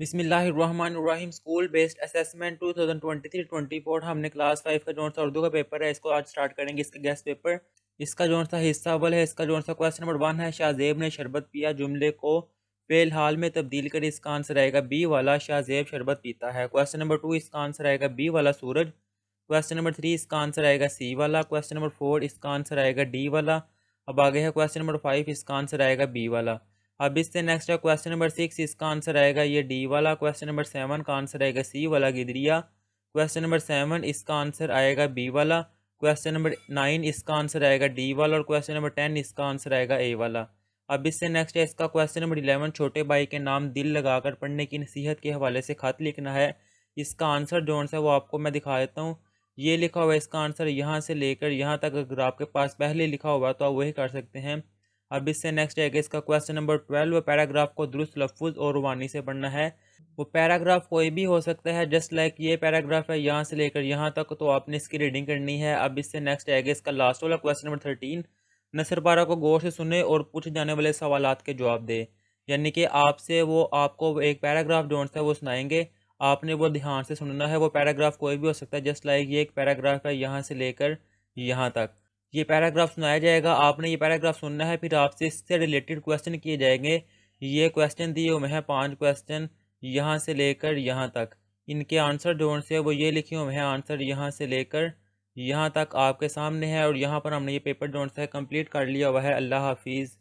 बिस्मिल्लाहिर्रहमानिर्रहीम। School based assessment 2023-24 हमने class 5 का जो सा उर्दू का पेपर है इसको आज स्टार्ट करेंगे। इसका गेस्ट पेपर, इसका जो सा हिस्सा अव्वल है, इसका जो सा क्वेश्चन नंबर 1 है, शाहजेब ने शरबत पिया जुमले को फेल हाल में तब्दील कर इसका आंसर आएगा बी वाला शाहजेब शरबत पीता है। क्वेश्चन नंबर 2 इसका आंसर आएगा बी वाला सूरज। क्वेश्चन नंबर 3 इसका आंसर आएगा सी वाला। क्वेश्चन नंबर 4 इसका आंसर आएगा डी वाला। अब आगे है क्वेश्चन नंबर 5, इसका आंसर आएगा बी वाला। अब इससे नेक्स्ट है क्वेश्चन नंबर 6, इसका आंसर आएगा ये डी वाला। क्वेश्चन नंबर 7 का आंसर आएगा सी वाला गिदरिया। क्वेश्चन नंबर 7 इसका आंसर आएगा बी वाला। क्वेश्चन नंबर 9 इसका आंसर आएगा डी वाला और क्वेश्चन नंबर 10 इसका आंसर आएगा ए वाला। अब इससे नेक्स्ट है इसका क्वेश्चन नंबर 11, छोटे भाई के नाम दिल लगाकर पढ़ने की नसीहत के हवाले से खत लिखना है। इसका आंसर जो है वो आपको मैं दिखा देता हूँ। ये लिखा हुआ है इसका आंसर यहाँ से लेकर यहाँ तक। अगर आपके पास पहले लिखा हुआ तो आप वही कर सकते हैं। अब इससे नेक्स्ट है कि इसका क्वेश्चन नंबर 12, पैराग्राफ को दुरुस्त लफ्ज़ और रुबानी से पढ़ना है। वो पैराग्राफ कोई भी हो सकता है, जस्ट लाइक ये पैराग्राफ है यहाँ से लेकर यहाँ तक, तो आपने इसकी रीडिंग करनी है। अब इससे नेक्स्ट है कि इसका लास्ट वाला क्वेश्चन नंबर 13, नसर पारा को गौर से सुने और पूछे जाने वाले सवालात के जवाब दे। यानी कि आपसे वो आपको एक पैराग्राफ जो है वो सुनाएंगे, आपने वो ध्यान से सुनना है। वो पैराग्राफ कोई भी हो सकता है, जस्ट लाइक ये एक पैराग्राफ है यहाँ से लेकर यहाँ तक। ये पैराग्राफ सुनाया जाएगा, आपने ये पैराग्राफ सुनना है, फिर आपसे इससे रिलेटेड क्वेश्चन किए जाएंगे। ये क्वेश्चन दिए हुए हैं 5 क्वेश्चन यहाँ से लेकर यहाँ तक। इनके आंसर जो से वो ये लिखे हुए हैं, आंसर यहाँ से लेकर यहाँ तक आपके सामने है। और यहाँ पर हमने ये पेपर जो है कंप्लीट कर लिया हुआ है। अल्लाह हाफिज़।